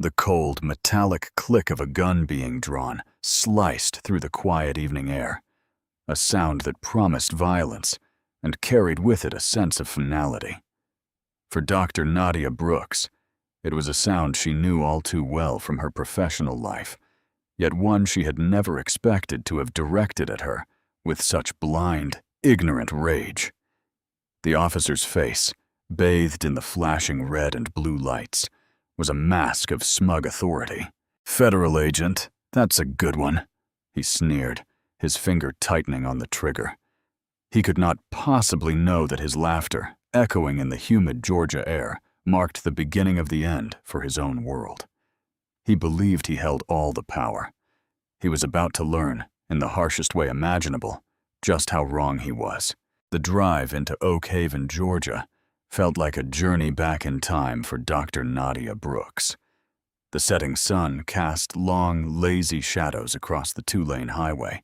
The cold, metallic click of a gun being drawn sliced through the quiet evening air, a sound that promised violence and carried with it a sense of finality. For Dr. Nadia Brooks, it was a sound she knew all too well from her professional life, yet one she had never expected to have directed at her with such blind, ignorant rage. The officer's face, bathed in the flashing red and blue lights, was a mask of smug authority. "Federal agent, that's a good one," he sneered, his finger tightening on the trigger. He could not possibly know that his laughter, echoing in the humid Georgia air, marked the beginning of the end for his own world. He believed he held all the power. He was about to learn, in the harshest way imaginable, just how wrong he was. The drive into Oak Haven, Georgia, felt like a journey back in time for Dr. Nadia Brooks. The setting sun cast long, lazy shadows across the two-lane highway,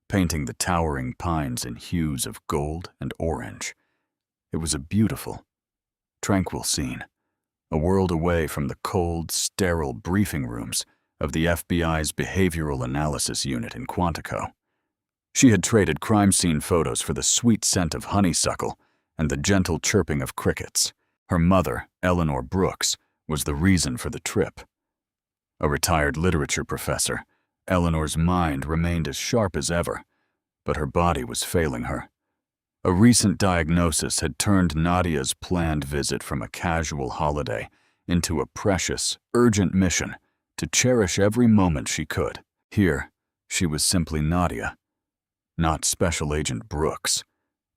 painting the towering pines in hues of gold and orange. It was a beautiful, tranquil scene, a world away from the cold, sterile briefing rooms of the FBI's Behavioral Analysis Unit in Quantico. She had traded crime scene photos for the sweet scent of honeysuckle and the gentle chirping of crickets. Her mother, Eleanor Brooks, was the reason for the trip. A retired literature professor, Eleanor's mind remained as sharp as ever, but her body was failing her. A recent diagnosis had turned Nadia's planned visit from a casual holiday into a precious, urgent mission to cherish every moment she could. Here, she was simply Nadia, not Special Agent Brooks,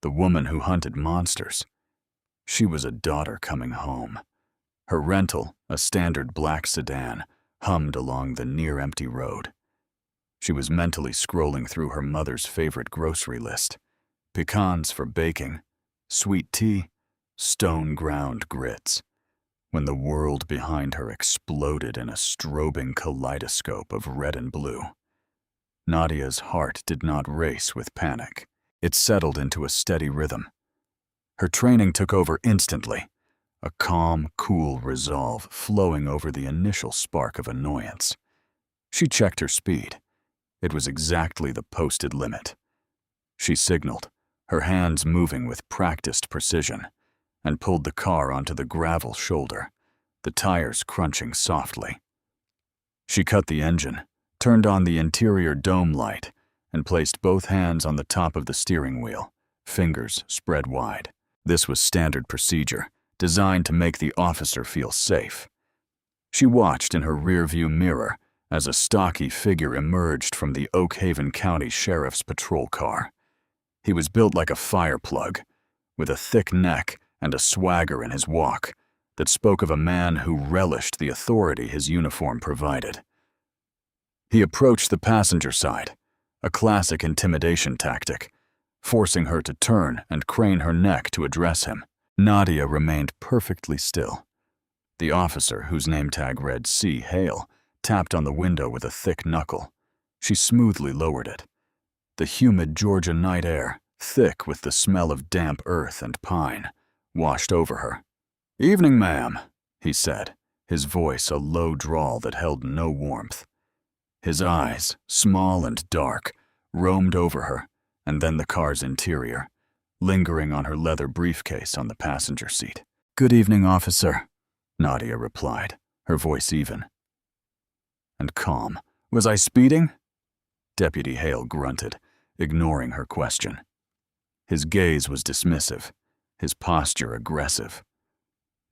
the woman who hunted monsters. She was a daughter coming home. Her rental, a standard black sedan, hummed along the near-empty road. She was mentally scrolling through her mother's favorite grocery list: pecans for baking, sweet tea, stone-ground grits, when the world behind her exploded in a strobing kaleidoscope of red and blue. Nadia's heart did not race with panic. It settled into a steady rhythm. Her training took over instantly, a calm, cool resolve flowing over the initial spark of annoyance. She checked her speed. It was exactly the posted limit. She signaled, her hands moving with practiced precision, and pulled the car onto the gravel shoulder, the tires crunching softly. She cut the engine, turned on the interior dome light, and placed both hands on the top of the steering wheel, fingers spread wide. This was standard procedure, designed to make the officer feel safe. She watched in her rearview mirror as a stocky figure emerged from the Oak Haven County Sheriff's patrol car. He was built like a fire plug, with a thick neck and a swagger in his walk that spoke of a man who relished the authority his uniform provided. He approached the passenger side, a classic intimidation tactic, forcing her to turn and crane her neck to address him. Nadia remained perfectly still. The officer, whose name tag read C. Hale, tapped on the window with a thick knuckle. She smoothly lowered it. The humid Georgia night air, thick with the smell of damp earth and pine, washed over her. "Evening, ma'am," he said, his voice a low drawl that held no warmth. His eyes, small and dark, roamed over her, and then the car's interior, lingering on her leather briefcase on the passenger seat. "Good evening, officer," Nadia replied, her voice even and calm. "Was I speeding?" Deputy Hale grunted, ignoring her question. His gaze was dismissive, his posture aggressive.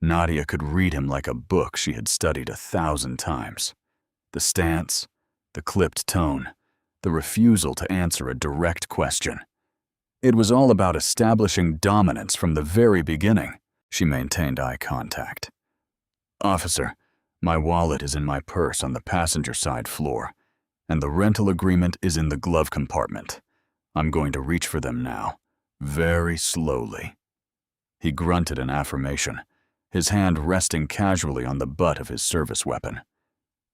Nadia could read him like a book she had studied 1,000 times. The stance, the clipped tone, the refusal to answer a direct question. It was all about establishing dominance from the very beginning. She maintained eye contact. "Officer, my wallet is in my purse on the passenger side floor, and the rental agreement is in the glove compartment. I'm going to reach for them now, very slowly." He grunted an affirmation, his hand resting casually on the butt of his service weapon.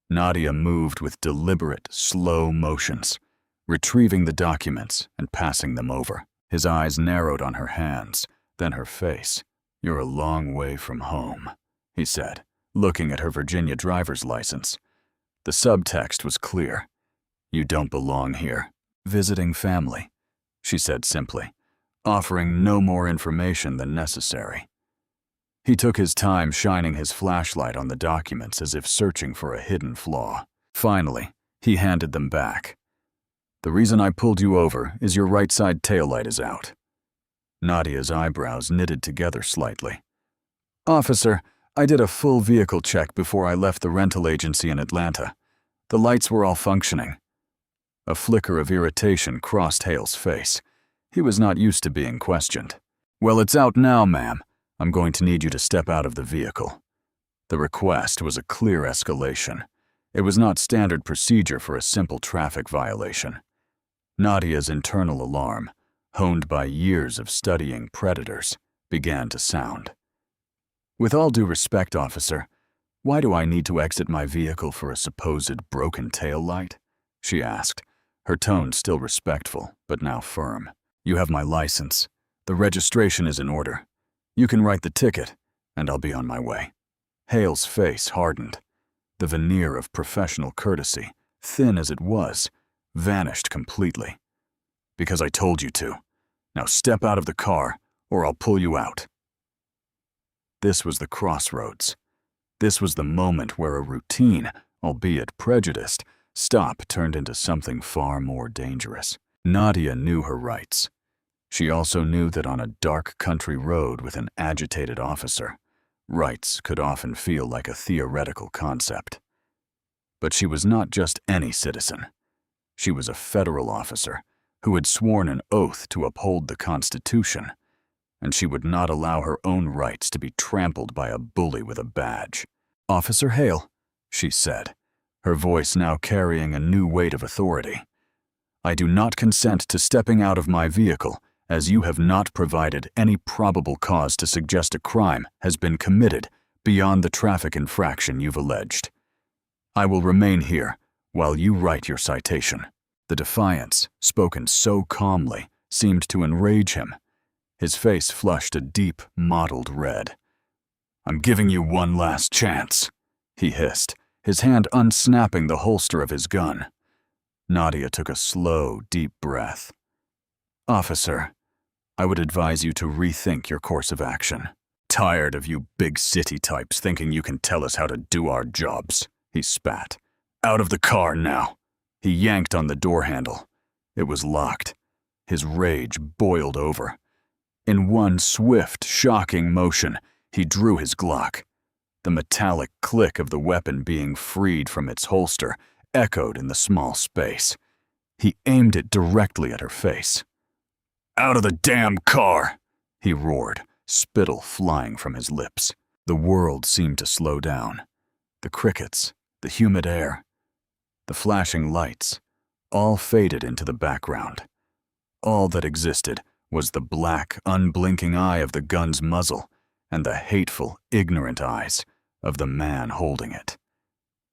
Nadia moved with deliberate, slow motions, retrieving the documents and passing them over. His eyes narrowed on her hands, then her face. "You're a long way from home," he said, looking at her Virginia driver's license. The subtext was clear. "You don't belong here. Visiting family," she said simply, offering no more information than necessary. He took his time shining his flashlight on the documents as if searching for a hidden flaw. Finally, he handed them back. "The reason I pulled you over is your right side taillight is out." Nadia's eyebrows knitted together slightly. "Officer, I did a full vehicle check before I left the rental agency in Atlanta. The lights were all functioning." A flicker of irritation crossed Hale's face. He was not used to being questioned. "Well, it's out now, ma'am. I'm going to need you to step out of the vehicle." The request was a clear escalation. It was not standard procedure for a simple traffic violation. Nadia's internal alarm, honed by years of studying predators, began to sound. "With all due respect, officer, why do I need to exit my vehicle for a supposed broken tail light?" she asked, her tone still respectful, but now firm. "You have my license. The registration is in order. You can write the ticket, and I'll be on my way." Hale's face hardened. The veneer of professional courtesy, thin as it was, vanished completely. "Because I told you to. Now step out of the car, or I'll pull you out." This was the crossroads. This was the moment where a routine, albeit prejudiced, stop turned into something far more dangerous. Nadia knew her rights. She also knew that on a dark country road with an agitated officer, rights could often feel like a theoretical concept. But she was not just any citizen. She was a federal officer who had sworn an oath to uphold the Constitution, and she would not allow her own rights to be trampled by a bully with a badge. "Officer Hale," she said, her voice now carrying a new weight of authority, "I do not consent to stepping out of my vehicle as you have not provided any probable cause to suggest a crime has been committed beyond the traffic infraction you've alleged. I will remain here while you write your citation." The defiance, spoken so calmly, seemed to enrage him. His face flushed a deep, mottled red. "I'm giving you one last chance," he hissed, his hand unsnapping the holster of his gun. Nadia took a slow, deep breath. "Officer, I would advise you to rethink your course of action." "Tired of you big city types thinking you can tell us how to do our jobs," he spat. "Out of the car now." He yanked on the door handle. It was locked. His rage boiled over. In one swift, shocking motion, he drew his Glock. The metallic click of the weapon being freed from its holster echoed in the small space. He aimed it directly at her face. "Out of the damn car!" he roared, spittle flying from his lips. The world seemed to slow down. The crickets, the humid air, the flashing lights, all faded into the background. All that existed was the black, unblinking eye of the gun's muzzle and the hateful, ignorant eyes of the man holding it.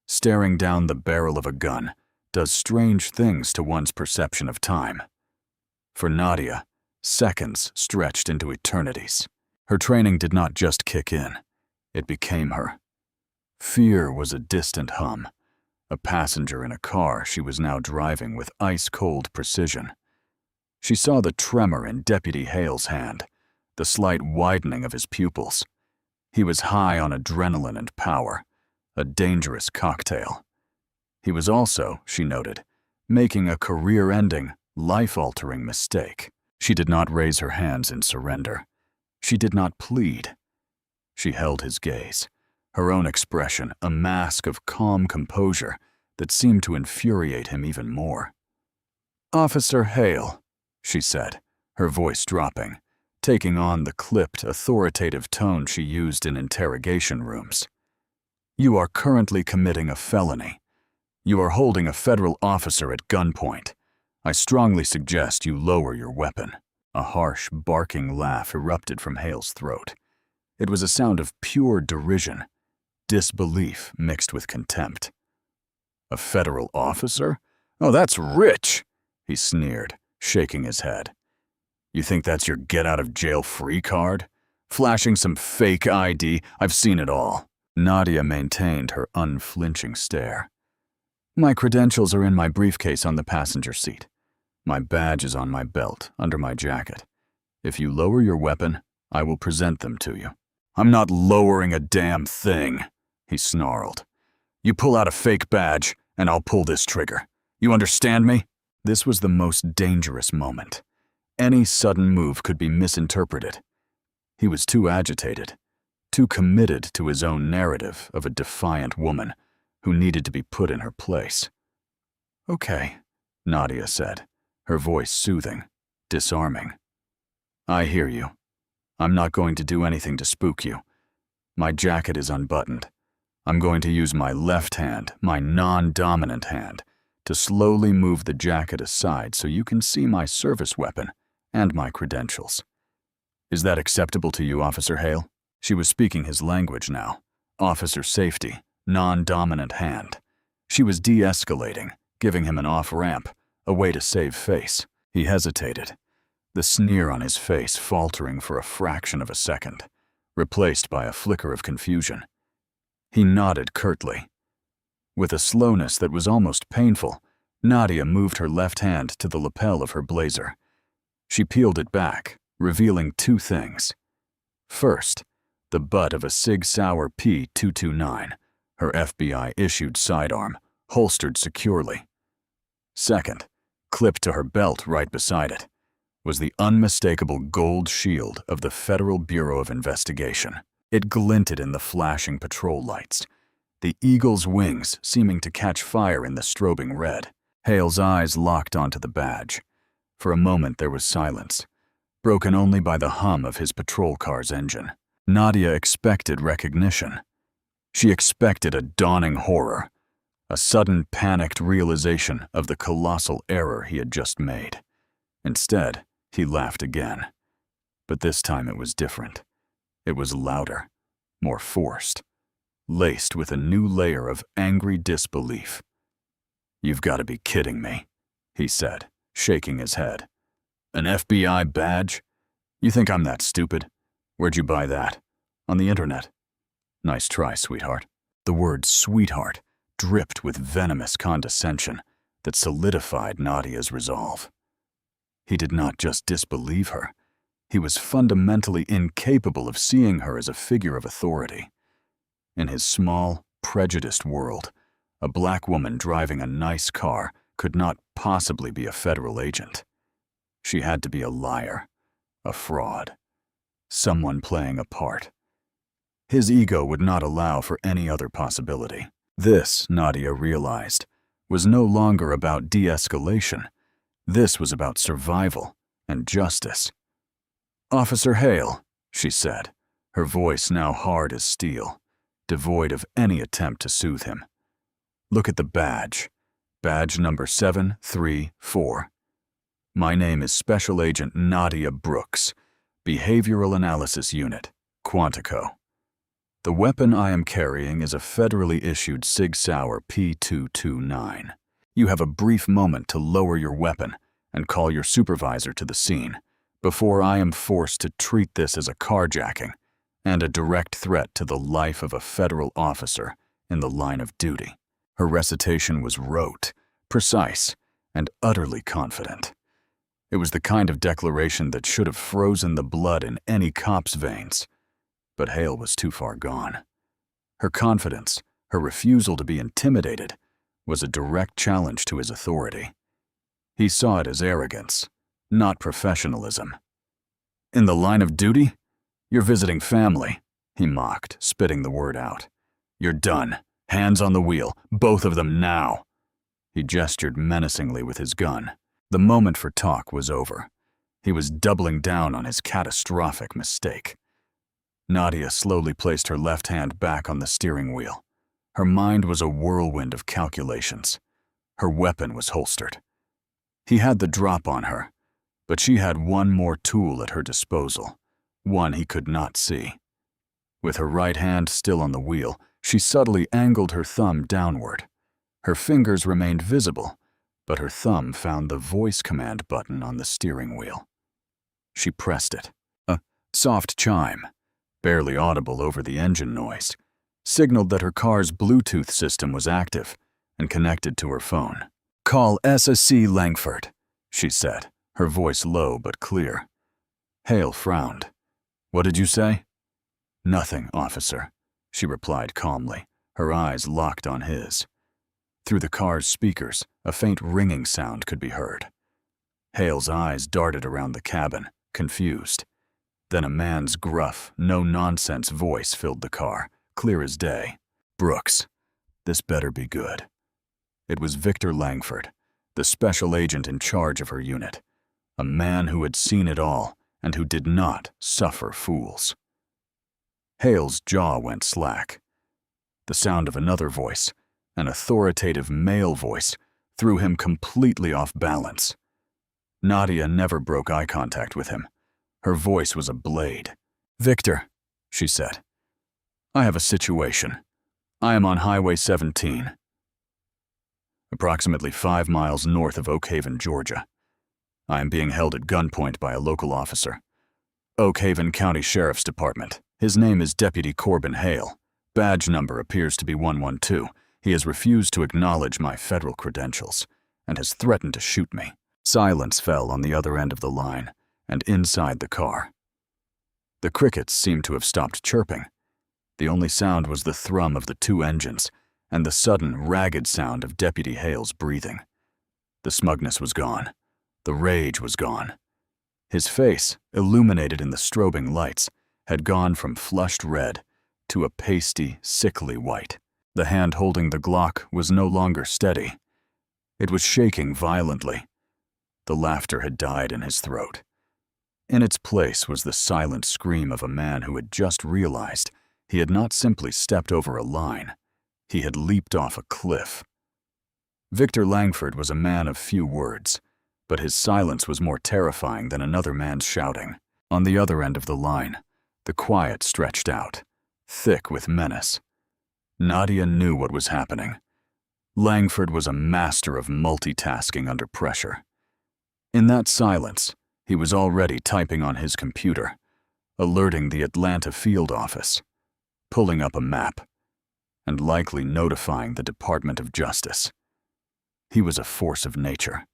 Staring down the barrel of a gun does strange things to one's perception of time. For Nadia, seconds stretched into eternities. Her training did not just kick in, it became her. Fear was a distant hum, a passenger in a car she was now driving with ice-cold precision. She saw the tremor in Deputy Hale's hand, the slight widening of his pupils. He was high on adrenaline and power, a dangerous cocktail. He was also, she noted, making a career-ending, life-altering mistake. She did not raise her hands in surrender. She did not plead. She held his gaze, her own expression a mask of calm composure that seemed to infuriate him even more. "Officer Hale," she said, her voice dropping, taking on the clipped, authoritative tone she used in interrogation rooms. "You are currently committing a felony. You are holding a federal officer at gunpoint. I strongly suggest you lower your weapon." A harsh, barking laugh erupted from Hale's throat. It was a sound of pure derision, disbelief mixed with contempt. "A federal officer? Oh, that's rich," he sneered, shaking his head. "You think that's your get-out-of-jail-free card? Flashing some fake ID? I've seen it all." Nadia maintained her unflinching stare. My credentials are in my briefcase on the passenger seat. My badge is on my belt, under my jacket. If you lower your weapon, I will present them to you. I'm not lowering a damn thing, he snarled. You pull out a fake badge, and I'll pull this trigger. You understand me? This was the most dangerous moment. Any sudden move could be misinterpreted. He was too agitated, too committed to his own narrative of a defiant woman who needed to be put in her place. Okay, Nadia said, her voice soothing, disarming. I hear you. I'm not going to do anything to spook you. My jacket is unbuttoned. I'm going to use my left hand, my non-dominant hand, to slowly move the jacket aside so you can see my service weapon and my credentials. Is that acceptable to you, Officer Hale? She was speaking his language now. Officer safety, non-dominant hand. She was de-escalating, giving him an off-ramp, a way to save face. He hesitated, the sneer on his face faltering for a fraction of a second, replaced by a flicker of confusion. He nodded curtly. With a slowness that was almost painful, Nadia moved her left hand to the lapel of her blazer. She peeled it back, revealing two things. First, the butt of a Sig Sauer P229, her FBI-issued sidearm, holstered securely. Second, clipped to her belt right beside it, was the unmistakable gold shield of the Federal Bureau of Investigation. It glinted in the flashing patrol lights, the eagle's wings seeming to catch fire in the strobing red. Hale's eyes locked onto the badge. For a moment there was silence, broken only by the hum of his patrol car's engine. Nadia expected recognition. She expected a dawning horror, a sudden panicked realization of the colossal error he had just made. Instead, he laughed again. But this time it was different. It was louder, more forced, laced with a new layer of angry disbelief. You've got to be kidding me, he said, shaking his head. An FBI badge? You think I'm that stupid? Where'd you buy that? On the internet. Nice try, sweetheart. The word sweetheart dripped with venomous condescension that solidified Nadia's resolve. He did not just disbelieve her. He was fundamentally incapable of seeing her as a figure of authority. In his small, prejudiced world, a black woman driving a nice car could not possibly be a federal agent. She had to be a liar, a fraud, someone playing a part. His ego would not allow for any other possibility. This, Nadia realized, was no longer about de-escalation. This was about survival and justice. Officer Hale, she said, her voice now hard as steel, devoid of any attempt to soothe him. Look at the badge. Badge number 734. My name is Special Agent Nadia Brooks, Behavioral Analysis Unit, Quantico. The weapon I am carrying is a federally issued Sig Sauer P229. You have a brief moment to lower your weapon and call your supervisor to the scene before I am forced to treat this as a carjacking and a direct threat to the life of a federal officer in the line of duty. Her recitation was rote, precise, and utterly confident. It was the kind of declaration that should have frozen the blood in any cop's veins. But Hale was too far gone. Her confidence, her refusal to be intimidated, was a direct challenge to his authority. He saw it as arrogance, not professionalism. In the line of duty? You're visiting family, he mocked, spitting the word out. You're done. Hands on the wheel, both of them now. He gestured menacingly with his gun. The moment for talk was over. He was doubling down on his catastrophic mistake. Nadia slowly placed her left hand back on the steering wheel. Her mind was a whirlwind of calculations. Her weapon was holstered. He had the drop on her, but she had one more tool at her disposal, one he could not see. With her right hand still on the wheel, she subtly angled her thumb downward. Her fingers remained visible, but her thumb found the voice command button on the steering wheel. She pressed it. A soft chime, barely audible over the engine noise, signaled that her car's Bluetooth system was active and connected to her phone. "Call SSC Langford," she said, her voice low but clear. Hale frowned. "What did you say?" "Nothing, officer," she replied calmly, her eyes locked on his. Through the car's speakers, a faint ringing sound could be heard. Hale's eyes darted around the cabin, confused. Then a man's gruff, no-nonsense voice filled the car, clear as day. "Brooks, this better be good." It was Victor Langford, the special agent in charge of her unit, a man who had seen it all and who did not suffer fools. Hale's jaw went slack. The sound of another voice, an authoritative male voice, threw him completely off balance. Nadia never broke eye contact with him. Her voice was a blade. "Victor," she said, "I have a situation. I am on Highway 17, approximately 5 miles north of Oak Haven, Georgia. I am being held at gunpoint by a local officer. Oak Haven County Sheriff's Department. His name is Deputy Corbin Hale. Badge number appears to be 112. He has refused to acknowledge my federal credentials and has threatened to shoot me." Silence fell on the other end of the line and inside the car. The crickets seemed to have stopped chirping. The only sound was the thrum of the 2 engines and the sudden, ragged sound of Deputy Hale's breathing. The smugness was gone. The rage was gone. His face, illuminated in the strobing lights, had gone from flushed red to a pasty, sickly white. The hand holding the Glock was no longer steady. It was shaking violently. The laughter had died in his throat. In its place was the silent scream of a man who had just realized he had not simply stepped over a line, he had leaped off a cliff. Victor Langford was a man of few words, but his silence was more terrifying than another man's shouting. On the other end of the line, the quiet stretched out, thick with menace. Nadia knew what was happening. Langford was a master of multitasking under pressure. In that silence, he was already typing on his computer, alerting the Atlanta field office, pulling up a map, and likely notifying the Department of Justice. He was a force of nature,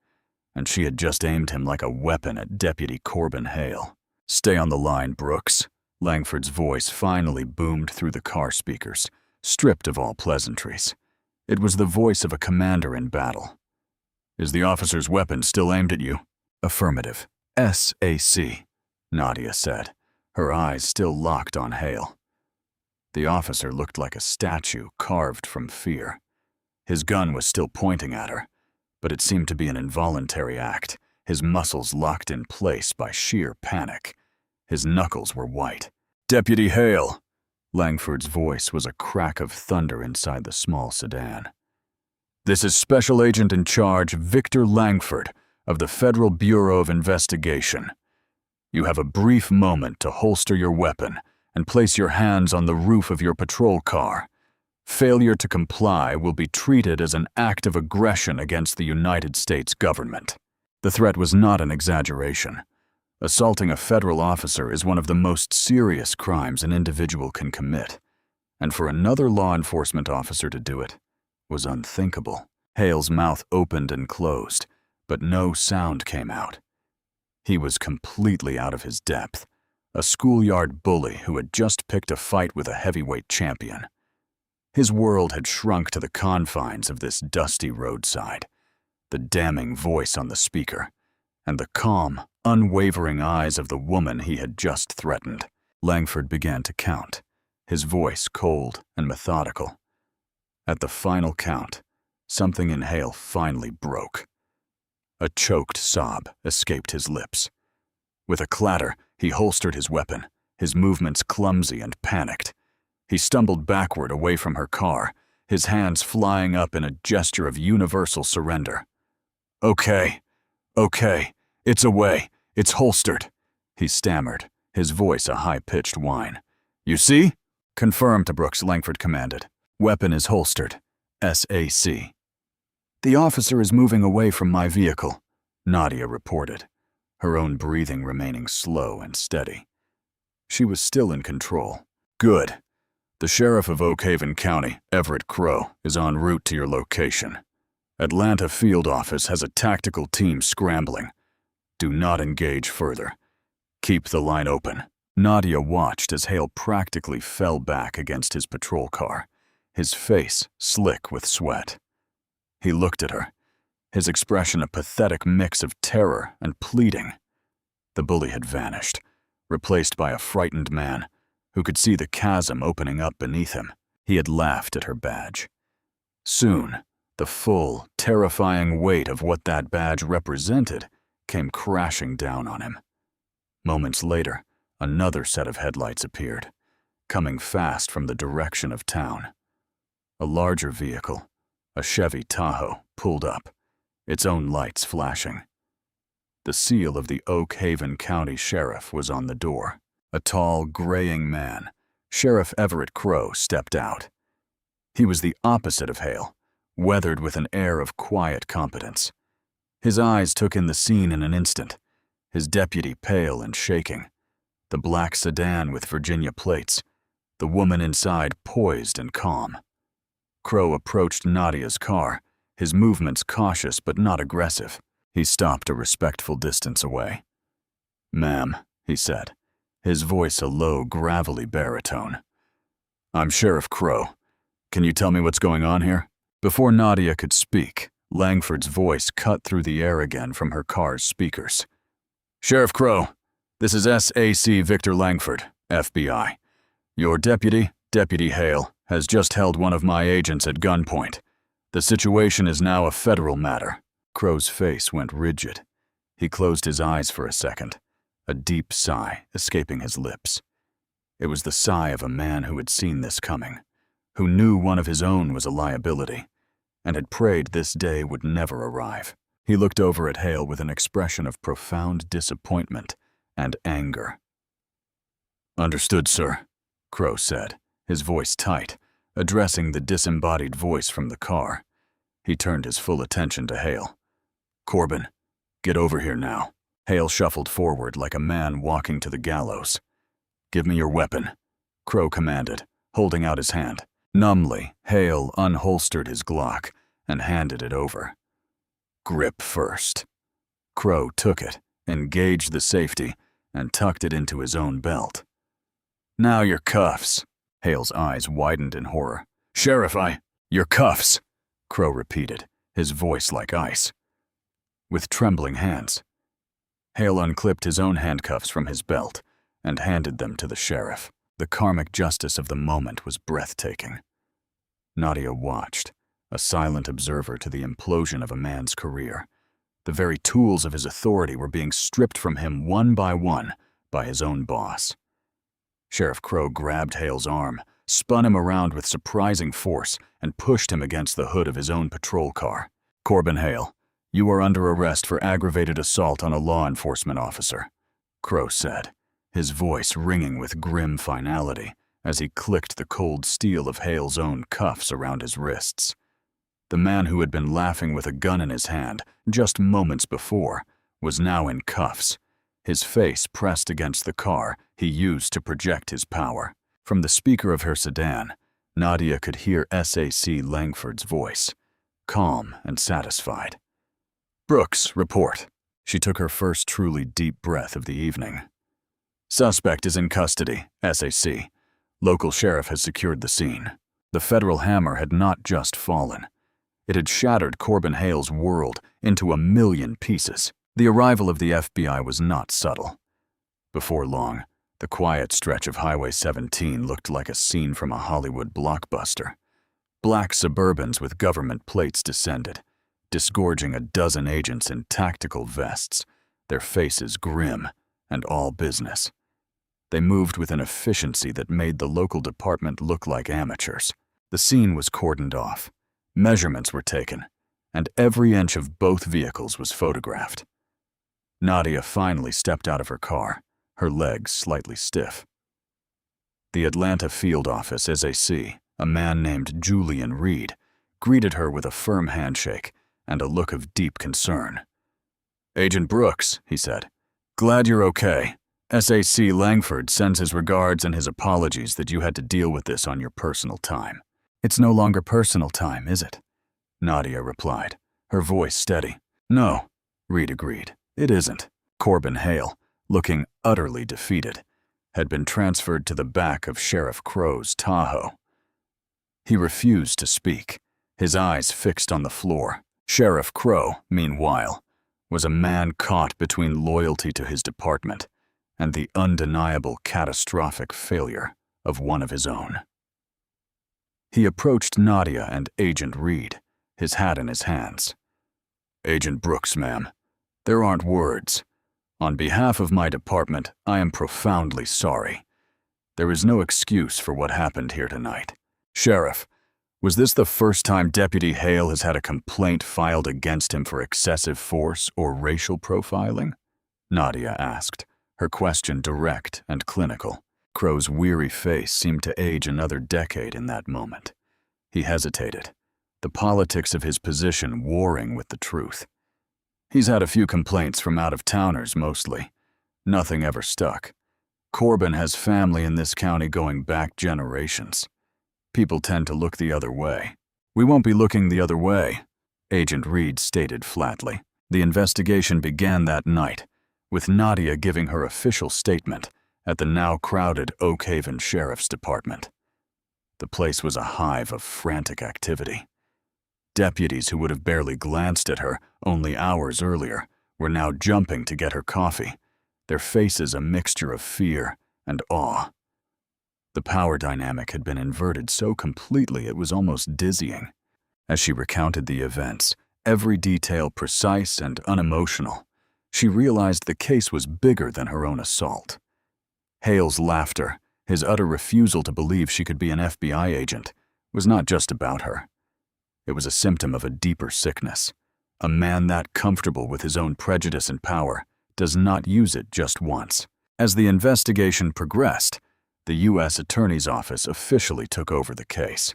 and she had just aimed him like a weapon at Deputy Corbin Hale. "Stay on the line, Brooks." Langford's voice finally boomed through the car speakers, stripped of all pleasantries. It was the voice of a commander in battle. "Is the officer's weapon still aimed at you?" "Affirmative. SAC," Nadia said, her eyes still locked on Hale. The officer looked like a statue carved from fear. His gun was still pointing at her, but it seemed to be an involuntary act, his muscles locked in place by sheer panic. His knuckles were white. "Deputy Hale!" Langford's voice was a crack of thunder inside the small sedan. "This is Special Agent in Charge Victor Langford of the Federal Bureau of Investigation. You have a brief moment to holster your weapon and place your hands on the roof of your patrol car. Failure to comply will be treated as an act of aggression against the United States government." The threat was not an exaggeration. Assaulting a federal officer is one of the most serious crimes an individual can commit, and for another law enforcement officer to do it was unthinkable. Hale's mouth opened and closed, but no sound came out. He was completely out of his depth, a schoolyard bully who had just picked a fight with a heavyweight champion. His world had shrunk to the confines of this dusty roadside, the damning voice on the speaker, and the calm, unwavering eyes of the woman he had just threatened. Langford began to count, his voice cold and methodical. At the final count, something in Hale finally broke. A choked sob escaped his lips. With a clatter, he holstered his weapon, his movements clumsy and panicked. He stumbled backward away from her car, his hands flying up in a gesture of universal surrender. Okay, it's away, it's holstered," he stammered, his voice a high-pitched whine. "You see?" "Confirm to Brooks," Langford commanded. "Weapon is holstered. SAC." "The officer is moving away from my vehicle," Nadia reported, her own breathing remaining slow and steady. She was still in control. "Good. The sheriff of Oak Haven County, Everett Crow, is en route to your location. Atlanta field office has a tactical team scrambling. Do not engage further. Keep the line open." Nadia watched as Hale practically fell back against his patrol car, his face slick with sweat. He looked at her, his expression a pathetic mix of terror and pleading. The bully had vanished, replaced by a frightened man who could see the chasm opening up beneath him. He had laughed at her badge. Soon, the full, terrifying weight of what that badge represented came crashing down on him. Moments later, another set of headlights appeared, coming fast from the direction of town. A larger vehicle, a Chevy Tahoe, pulled up, its own lights flashing. The seal of the Oak Haven County Sheriff was on the door. A tall, graying man, Sheriff Everett Crow, stepped out. He was the opposite of Hale, weathered with an air of quiet competence. His eyes took in the scene in an instant, his deputy pale and shaking, the black sedan with Virginia plates, the woman inside poised and calm. Crow approached Nadia's car, his movements cautious but not aggressive. He stopped a respectful distance away. "Ma'am," he said, his voice a low, gravelly baritone. "I'm Sheriff Crow. Can you tell me what's going on here?" Before Nadia could speak, Langford's voice cut through the air again from her car's speakers. "Sheriff Crow, this is SAC Victor Langford, FBI. Your deputy, Deputy Hale, has just held one of my agents at gunpoint. The situation is now a federal matter." Crow's face went rigid. He closed his eyes for a second, a deep sigh escaping his lips. It was the sigh of a man who had seen this coming, who knew one of his own was a liability, and had prayed this day would never arrive. He looked over at Hale with an expression of profound disappointment and anger. "Understood, sir," Crow said, his voice tight, addressing the disembodied voice from the car. He turned his full attention to Hale. "Corbin, get over here now." Hale shuffled forward like a man walking to the gallows. "Give me your weapon," Crow commanded, holding out his hand. Numbly, Hale unholstered his Glock and handed it over. "Grip first." Crow took it, engaged the safety, and tucked it into his own belt. "Now your cuffs." Hale's eyes widened in horror. "Sheriff, your cuffs," Crow repeated, his voice like ice. With trembling hands, Hale unclipped his own handcuffs from his belt and handed them to the sheriff. The karmic justice of the moment was breathtaking. Nadia watched, a silent observer to the implosion of a man's career. The very tools of his authority were being stripped from him one by his own boss. Sheriff Crow grabbed Hale's arm, spun him around with surprising force, and pushed him against the hood of his own patrol car. "Corbin Hale, you are under arrest for aggravated assault on a law enforcement officer," Crow said, his voice ringing with grim finality as he clicked the cold steel of Hale's own cuffs around his wrists. The man who had been laughing with a gun in his hand just moments before was now in cuffs, his face pressed against the car he used to project his power. From the speaker of her sedan, Nadia could hear SAC Langford's voice, calm and satisfied. "Brooks, report." She took her first truly deep breath of the evening. "Suspect is in custody, SAC. Local sheriff has secured the scene." The federal hammer had not just fallen. It had shattered Corbin Hale's world into a million pieces. The arrival of the FBI was not subtle. Before long, the quiet stretch of Highway 17 looked like a scene from a Hollywood blockbuster. Black Suburbans with government plates descended, disgorging a dozen agents in tactical vests, their faces grim and all business. They moved with an efficiency that made the local department look like amateurs. The scene was cordoned off, measurements were taken, and every inch of both vehicles was photographed. Nadia finally stepped out of her car, her legs slightly stiff. The Atlanta field office SAC, a man named Julian Reed, greeted her with a firm handshake and a look of deep concern. "Agent Brooks," he said, "glad you're okay. SAC Langford sends his regards and his apologies that you had to deal with this on your personal time. It's no longer personal time, is it? Nadia replied, her voice steady. No, Reed agreed. It isn't. Corbin Hale, looking utterly defeated, had been transferred to the back of Sheriff Crow's Tahoe. He refused to speak, his eyes fixed on the floor. Sheriff Crow, meanwhile, was a man caught between loyalty to his department and the undeniable catastrophic failure of one of his own. He approached Nadia and Agent Reed, his hat in his hands. Agent Brooks, ma'am, there aren't words. On behalf of my department, I am profoundly sorry. There is no excuse for what happened here tonight. Sheriff, was this the first time Deputy Hale has had a complaint filed against him for excessive force or racial profiling? Nadia asked, her question direct and clinical. Crow's weary face seemed to age another decade in that moment. He hesitated, the politics of his position warring with the truth. He's had a few complaints from out-of-towners mostly. Nothing ever stuck. Corbin has family in this county going back generations. People tend to look the other way. We won't be looking the other way, Agent Reed stated flatly. The investigation began that night, with Nadia giving her official statement at the now crowded Oak Haven Sheriff's Department. The place was a hive of frantic activity. Deputies who would have barely glanced at her only hours earlier were now jumping to get her coffee, their faces a mixture of fear and awe. The power dynamic had been inverted so completely it was almost dizzying. As she recounted the events, every detail precise and unemotional, she realized the case was bigger than her own assault. Hale's laughter, his utter refusal to believe she could be an FBI agent, was not just about her. It was a symptom of a deeper sickness. A man that comfortable with his own prejudice and power does not use it just once. As the investigation progressed, the U.S. Attorney's Office officially took over the case.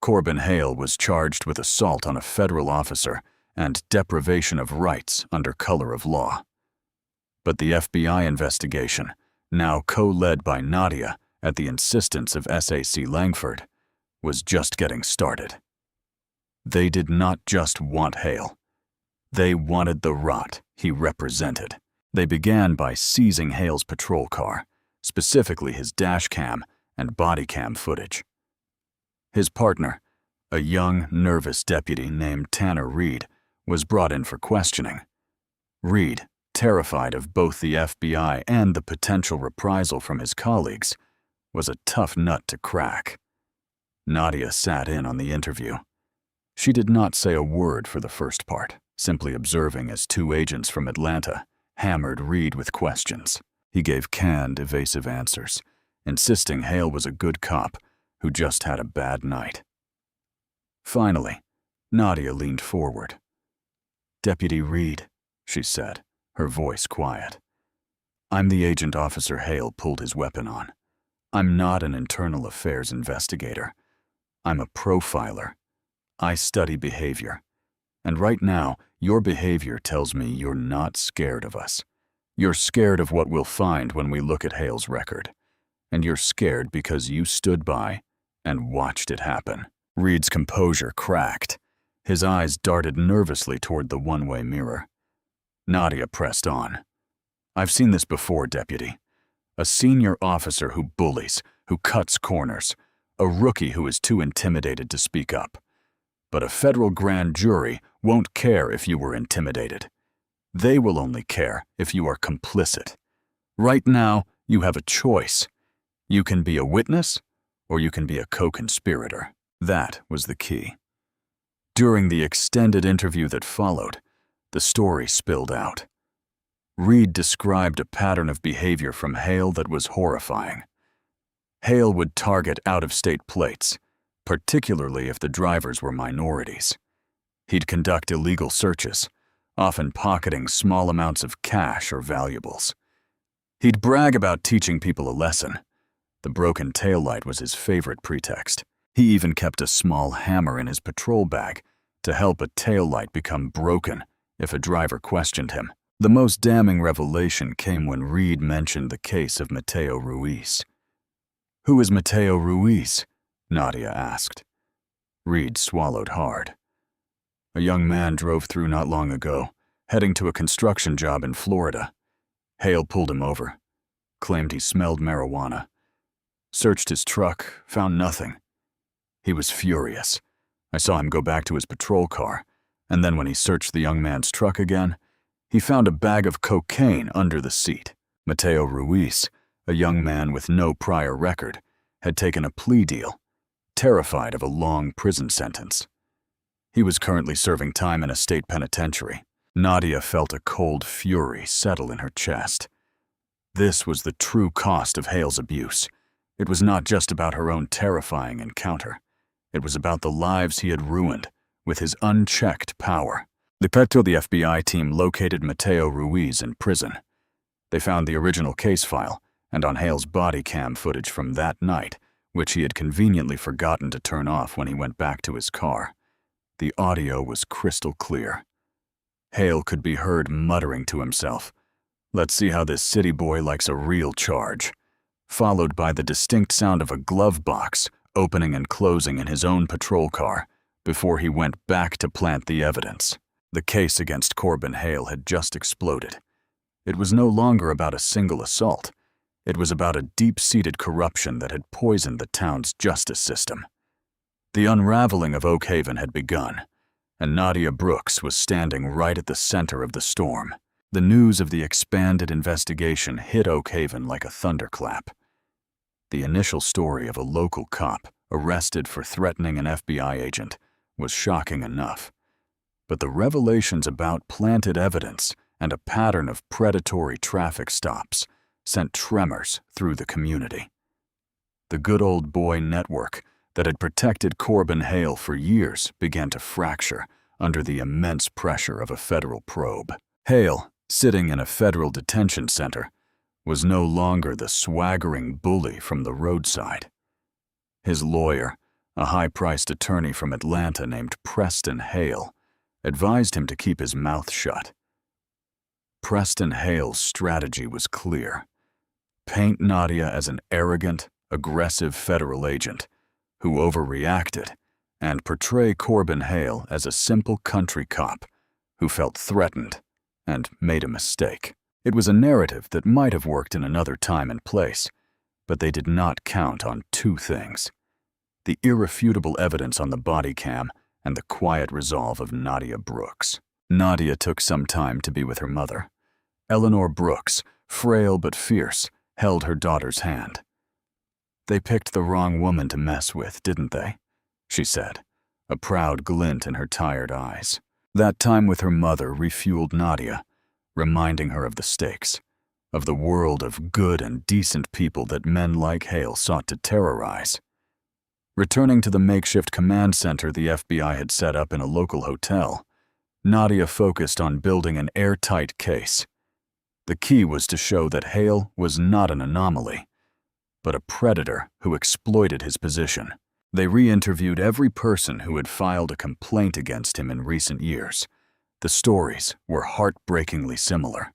Corbin Hale was charged with assault on a federal officer and deprivation of rights under color of law. But the FBI investigation, now co-led by Nadia at the insistence of SAC Langford, was just getting started. They did not just want Hale. They wanted the rot he represented. They began by seizing Hale's patrol car, specifically his dash cam and body cam footage. His partner, a young, nervous deputy named Tanner Reed, was brought in for questioning. Reed, terrified of both the FBI and the potential reprisal from his colleagues, was a tough nut to crack. Nadia sat in on the interview. She did not say a word for the first part, simply observing as two agents from Atlanta hammered Reed with questions. He gave canned, evasive answers, insisting Hale was a good cop who just had a bad night. Finally, Nadia leaned forward. "Deputy Reed," she said, her voice quiet. "I'm the agent Officer Hale pulled his weapon on. I'm not an internal affairs investigator. I'm a profiler. I study behavior. And right now, your behavior tells me you're not scared of us. You're scared of what we'll find when we look at Hale's record. And you're scared because you stood by and watched it happen." Reed's composure cracked. His eyes darted nervously toward the one-way mirror. Nadia pressed on. "I've seen this before, Deputy. A senior officer who bullies, who cuts corners. A rookie who is too intimidated to speak up. But a federal grand jury won't care if you were intimidated. They will only care if you are complicit. Right now, you have a choice. You can be a witness, or you can be a co-conspirator." That was the key. During the extended interview that followed, the story spilled out. Reed described a pattern of behavior from Hale that was horrifying. Hale would target out-of-state plates, particularly if the drivers were minorities. He'd conduct illegal searches, often pocketing small amounts of cash or valuables. He'd brag about teaching people a lesson. The broken taillight was his favorite pretext. He even kept a small hammer in his patrol bag to help a taillight become broken if a driver questioned him. The most damning revelation came when Reed mentioned the case of Mateo Ruiz. "Who is Mateo Ruiz?" Nadia asked. Reed swallowed hard. "A young man drove through not long ago, heading to a construction job in Florida. Hale pulled him over, claimed he smelled marijuana. Searched his truck, found nothing. He was furious. I saw him go back to his patrol car, and then when he searched the young man's truck again, he found a bag of cocaine under the seat. Mateo Ruiz, a young man with no prior record, had taken a plea deal, terrified of a long prison sentence. He was currently serving time in a state penitentiary." Nadia felt a cold fury settle in her chest. This was the true cost of Hale's abuse. It was not just about her own terrifying encounter. It was about the lives he had ruined with his unchecked power. The FBI team located Mateo Ruiz in prison. They found the original case file and on Hale's body cam footage from that night, which he had conveniently forgotten to turn off when he went back to his car. The audio was crystal clear. Hale could be heard muttering to himself, "Let's see how this city boy likes a real charge," followed by the distinct sound of a glove box opening and closing in his own patrol car before he went back to plant the evidence. The case against Corbin Hale had just exploded. It was no longer about a single assault. It was about a deep-seated corruption that had poisoned the town's justice system. The unraveling of Oak Haven had begun, and Nadia Brooks was standing right at the center of the storm. The news of the expanded investigation hit Oak Haven like a thunderclap. The initial story of a local cop arrested for threatening an FBI agent was shocking enough, but the revelations about planted evidence and a pattern of predatory traffic stops sent tremors through the community. The good old boy network that had protected Corbin Hale for years began to fracture under the immense pressure of a federal probe. Hale, sitting in a federal detention center, was no longer the swaggering bully from the roadside. His lawyer, a high-priced attorney from Atlanta named Preston Hale, advised him to keep his mouth shut. Preston Hale's strategy was clear. Paint Nadia as an arrogant, aggressive federal agent who overreacted, and portray Corbin Hale as a simple country cop who felt threatened and made a mistake. It was a narrative that might have worked in another time and place, but they did not count on two things: the irrefutable evidence on the body cam and the quiet resolve of Nadia Brooks. Nadia took some time to be with her mother. Eleanor Brooks, frail but fierce, held her daughter's hand. "They picked the wrong woman to mess with, didn't they?" she said, a proud glint in her tired eyes. That time with her mother refueled Nadia, reminding her of the stakes, of the world of good and decent people that men like Hale sought to terrorize. Returning to the makeshift command center the FBI had set up in a local hotel, Nadia focused on building an airtight case. The key was to show that Hale was not an anomaly, but a predator who exploited his position. They re-interviewed every person who had filed a complaint against him in recent years. The stories were heartbreakingly similar.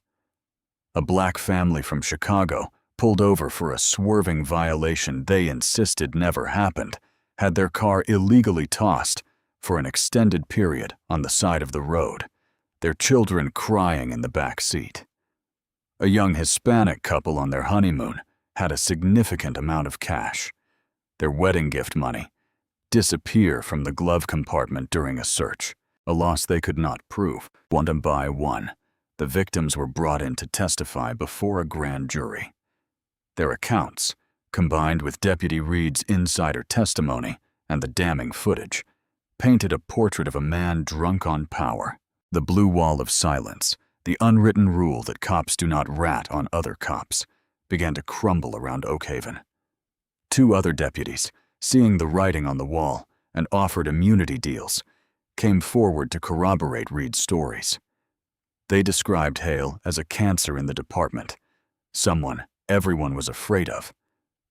A black family from Chicago, pulled over for a swerving violation they insisted never happened, had their car illegally tossed for an extended period on the side of the road, their children crying in the back seat. A young Hispanic couple on their honeymoon had a significant amount of cash, their wedding gift money, disappear from the glove compartment during a search, a loss they could not prove. One by one, the victims were brought in to testify before a grand jury. Their accounts, combined with Deputy Reed's insider testimony and the damning footage, painted a portrait of a man drunk on power. The blue wall of silence, the unwritten rule that cops do not rat on other cops, began to crumble around Oak Haven. Two other deputies, seeing the writing on the wall and offered immunity deals, came forward to corroborate Reed's stories. They described Hale as a cancer in the department, someone everyone was afraid of,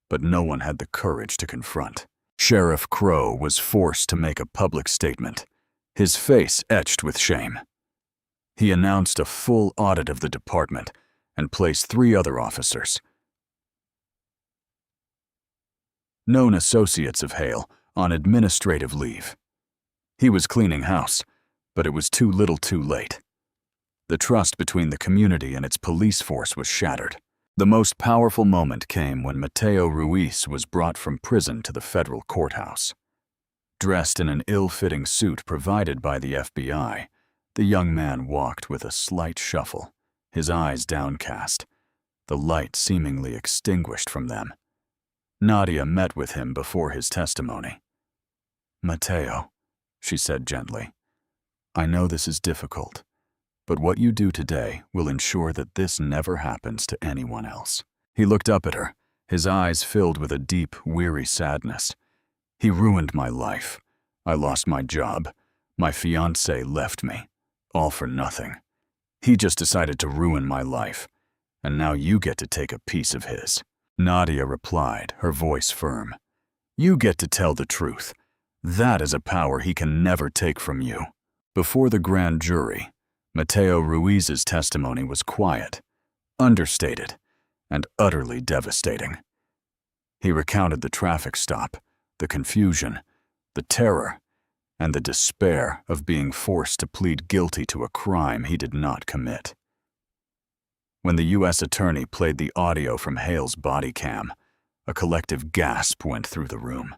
but no one had the courage to confront. Sheriff Crow was forced to make a public statement, his face etched with shame. He announced a full audit of the department and placed 3 other officers, known associates of Hale, on administrative leave. He was cleaning house, but it was too little too late. The trust between the community and its police force was shattered. The most powerful moment came when Mateo Ruiz was brought from prison to the federal courthouse. Dressed in an ill-fitting suit provided by the FBI, the young man walked with a slight shuffle, his eyes downcast, the light seemingly extinguished from them. Nadia met with him before his testimony. "Mateo," she said gently, "I know this is difficult, but what you do today will ensure that this never happens to anyone else." He looked up at her, his eyes filled with a deep, weary sadness. "He ruined my life. I lost my job. My fiancée left me. All for nothing. He just decided to ruin my life, and now you get to take a piece of his." Nadia replied, her voice firm. "You get to tell the truth. That is a power he can never take from you." Before the grand jury, Mateo Ruiz's testimony was quiet, understated, and utterly devastating. He recounted the traffic stop, the confusion, the terror, and the despair of being forced to plead guilty to a crime he did not commit. When the U.S. attorney played the audio from Hale's body cam, a collective gasp went through the room.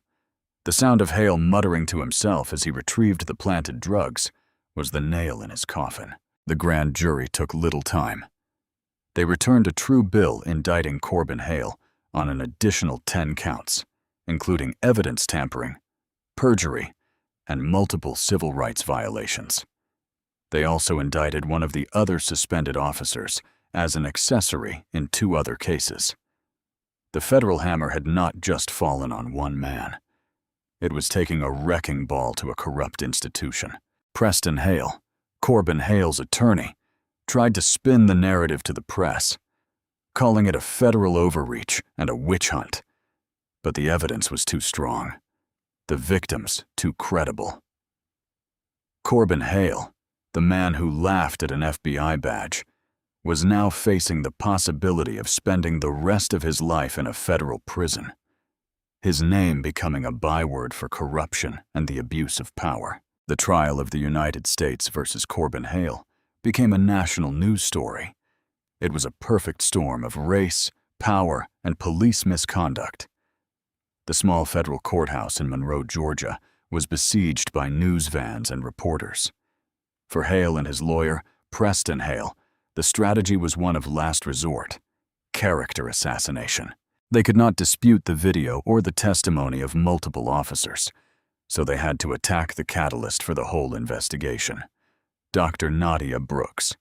The sound of Hale muttering to himself as he retrieved the planted drugs was the nail in his coffin. The grand jury took little time. They returned a true bill indicting Corbin Hale on an additional 10 counts, including evidence tampering, perjury, and multiple civil rights violations. They also indicted one of the other suspended officers as an accessory in 2 other cases. The federal hammer had not just fallen on one man. It was taking a wrecking ball to a corrupt institution. Preston Hale, Corbin Hale's attorney, tried to spin the narrative to the press, calling it a federal overreach and a witch hunt. But the evidence was too strong, the victims too credible. Corbin Hale, the man who laughed at an FBI badge, was now facing the possibility of spending the rest of his life in a federal prison, his name becoming a byword for corruption and the abuse of power. The trial of the United States versus Corbin Hale became a national news story. It was a perfect storm of race, power, and police misconduct. The small federal courthouse in Monroe, Georgia, was besieged by news vans and reporters. For Hale and his lawyer, Preston Hale, the strategy was one of last resort, character assassination. They could not dispute the video or the testimony of multiple officers, so they had to attack the catalyst for the whole investigation, Dr. Nadia Brooks.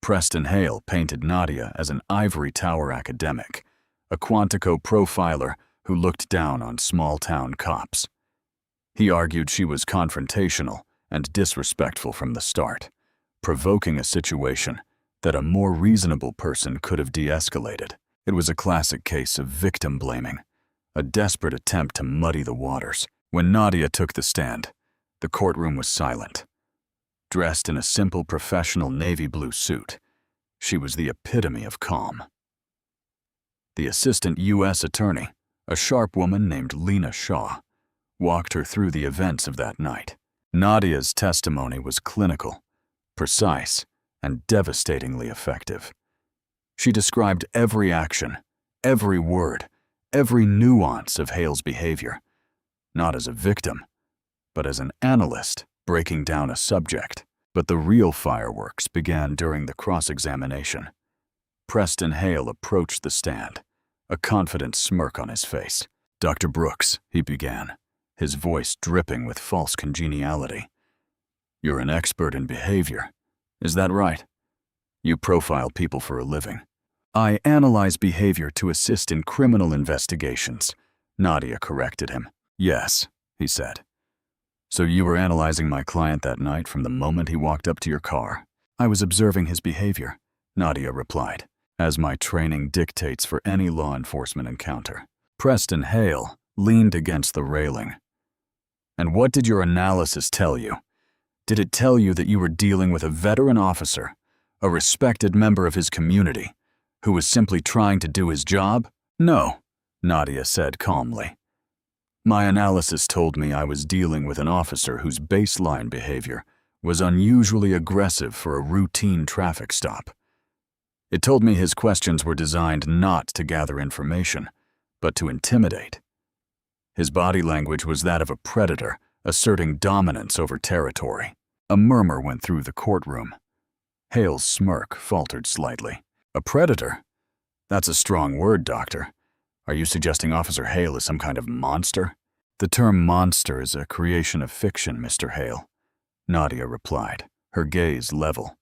Preston Hale painted Nadia as an ivory tower academic, a Quantico profiler who looked down on small-town cops. He argued she was confrontational and disrespectful from the start, provoking a situation that a more reasonable person could have de-escalated. It was a classic case of victim blaming, a desperate attempt to muddy the waters. When Nadia took the stand, the courtroom was silent. Dressed in a simple professional navy blue suit, she was the epitome of calm. The assistant U.S. attorney, a sharp woman named Lena Shaw, walked her through the events of that night. Nadia's testimony was clinical, precise, and devastatingly effective. She described every action, every word, every nuance of Hale's behavior, not as a victim, but as an analyst breaking down a subject. But the real fireworks began during the cross-examination. Preston Hale approached the stand, a confident smirk on his face. "Dr. Brooks," he began, his voice dripping with false congeniality. "You're an expert in behavior. Is that right? You profile people for a living." "I analyze behavior to assist in criminal investigations," Nadia corrected him. "Yes," he said. "So you were analyzing my client that night from the moment he walked up to your car?" "I was observing his behavior," Nadia replied, "as my training dictates for any law enforcement encounter." Preston Hale leaned against the railing. "And what did your analysis tell you?" Did it tell you that you were dealing with a veteran officer, a respected member of his community, who was simply trying to do his job? No, Nadia said calmly. My analysis told me I was dealing with an officer whose baseline behavior was unusually aggressive for a routine traffic stop. It told me his questions were designed not to gather information, but to intimidate. His body language was that of a predator asserting dominance over territory. A murmur went through the courtroom. Hale's smirk faltered slightly. A predator? That's a strong word, Doctor. Are you suggesting Officer Hale is some kind of monster? The term monster is a creation of fiction, Mr. Hale, Nadia replied, her gaze level.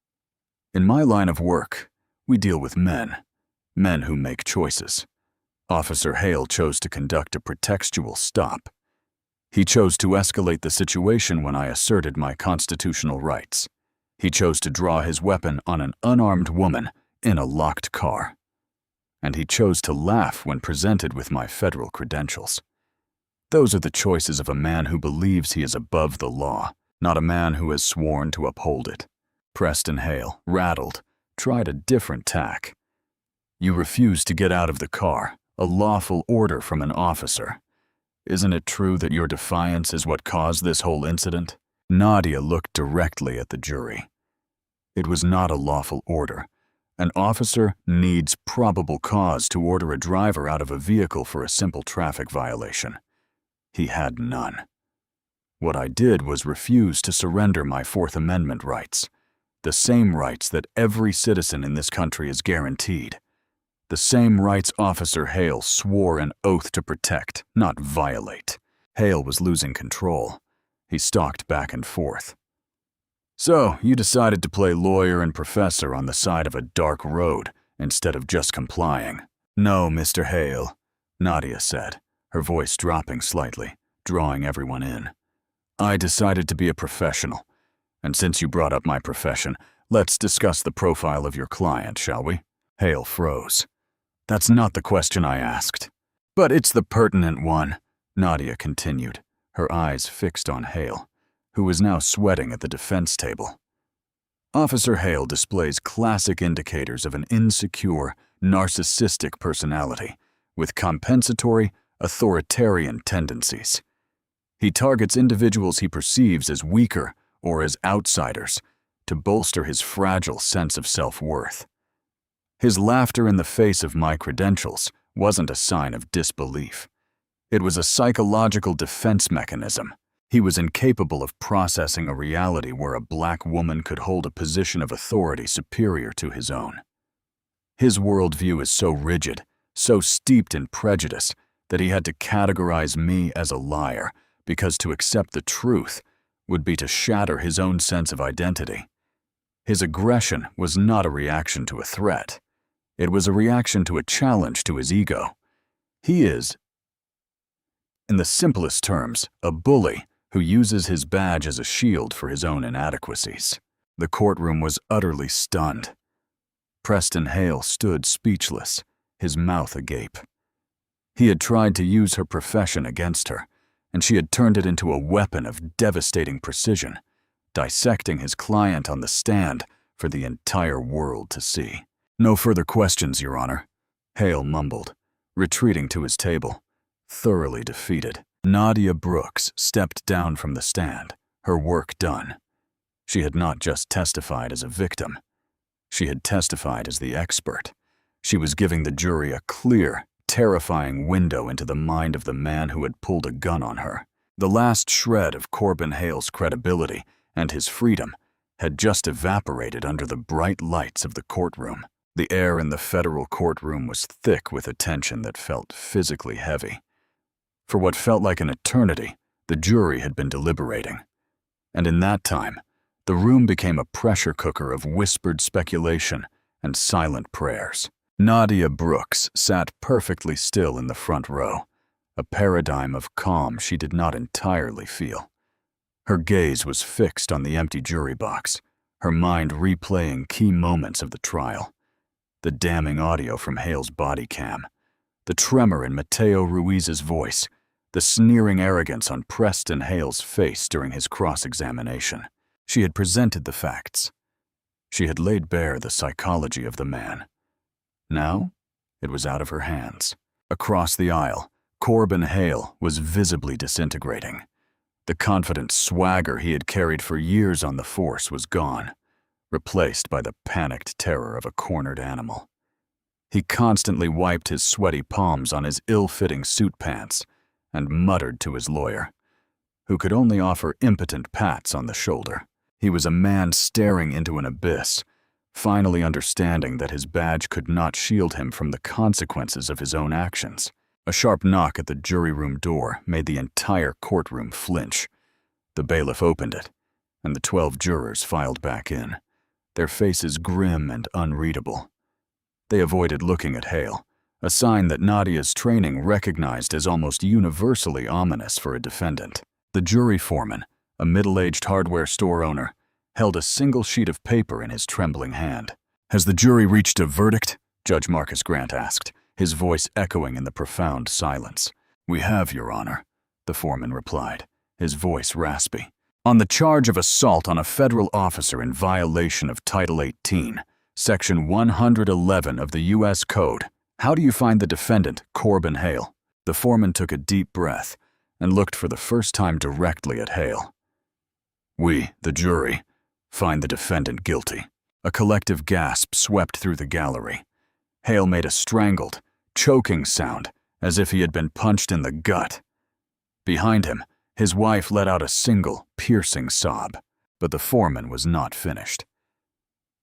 In my line of work, we deal with men who make choices. Officer Hale chose to conduct a pretextual stop. He chose to escalate the situation when I asserted my constitutional rights. He chose to draw his weapon on an unarmed woman in a locked car. And he chose to laugh when presented with my federal credentials. Those are the choices of a man who believes he is above the law, not a man who has sworn to uphold it. Preston Hale, rattled, tried a different tack. You refused to get out of the car, a lawful order from an officer. Isn't it true that your defiance is what caused this whole incident? Nadia looked directly at the jury. It was not a lawful order. An officer needs probable cause to order a driver out of a vehicle for a simple traffic violation. He had none. What I did was refuse to surrender my Fourth Amendment rights, the same rights that every citizen in this country is guaranteed, the same rights Officer Hale swore an oath to protect, not violate. Hale was losing control. He stalked back and forth. So, you decided to play lawyer and professor on the side of a dark road instead of just complying. No, Mr. Hale, Nadia said, her voice dropping slightly, drawing everyone in. I decided to be a professional, and since you brought up my profession, let's discuss the profile of your client, shall we? Hale froze. That's not the question I asked. But it's the pertinent one, Nadia continued, her eyes fixed on Hale, who was now sweating at the defense table. Officer Hale displays classic indicators of an insecure, narcissistic personality with compensatory, authoritarian tendencies. He targets individuals he perceives as weaker or as outsiders to bolster his fragile sense of self-worth. His laughter in the face of my credentials wasn't a sign of disbelief. It was a psychological defense mechanism. He was incapable of processing a reality where a black woman could hold a position of authority superior to his own. His worldview is so rigid, so steeped in prejudice, that he had to categorize me as a liar because to accept the truth would be to shatter his own sense of identity. His aggression was not a reaction to a threat. It was a reaction to a challenge to his ego. He is, in the simplest terms, a bully who uses his badge as a shield for his own inadequacies. The courtroom was utterly stunned. Preston Hale stood speechless, his mouth agape. He had tried to use her profession against her, and she had turned it into a weapon of devastating precision, dissecting his client on the stand for the entire world to see. No further questions, Your Honor, Hale mumbled, retreating to his table, thoroughly defeated. Nadia Brooks stepped down from the stand, her work done. She had not just testified as a victim. She had testified as the expert. She was giving the jury a clear, terrifying window into the mind of the man who had pulled a gun on her. The last shred of Corbin Hale's credibility and his freedom had just evaporated under the bright lights of the courtroom. The air in the federal courtroom was thick with a tension that felt physically heavy. For what felt like an eternity, the jury had been deliberating. And in that time, the room became a pressure cooker of whispered speculation and silent prayers. Nadia Brooks sat perfectly still in the front row, a paradigm of calm she did not entirely feel. Her gaze was fixed on the empty jury box, her mind replaying key moments of the trial. The damning audio from Hale's body cam, the tremor in Mateo Ruiz's voice, the sneering arrogance on Preston Hale's face during his cross-examination. She had presented the facts. She had laid bare the psychology of the man. Now, it was out of her hands. Across the aisle, Corbin Hale was visibly disintegrating. The confident swagger he had carried for years on the force was gone, replaced by the panicked terror of a cornered animal. He constantly wiped his sweaty palms on his ill-fitting suit pants and muttered to his lawyer, who could only offer impotent pats on the shoulder. He was a man staring into an abyss, finally understanding that his badge could not shield him from the consequences of his own actions. A sharp knock at the jury room door made the entire courtroom flinch. The bailiff opened it, and the 12 jurors filed back in, their faces grim and unreadable. They avoided looking at Hale, a sign that Nadia's training recognized as almost universally ominous for a defendant. The jury foreman, a middle-aged hardware store owner, held a single sheet of paper in his trembling hand. "Has the jury reached a verdict?" Judge Marcus Grant asked, his voice echoing in the profound silence. "We have, Your Honor," the foreman replied, his voice raspy. "On the charge of assault on a federal officer in violation of Title 18, Section 111 of the U.S. Code, how do you find the defendant, Corbin Hale?" The foreman took a deep breath and looked for the first time directly at Hale. "We, the jury, find the defendant guilty." A collective gasp swept through the gallery. Hale made a strangled, choking sound, as if he had been punched in the gut. Behind him, his wife let out a single, piercing sob, but the foreman was not finished.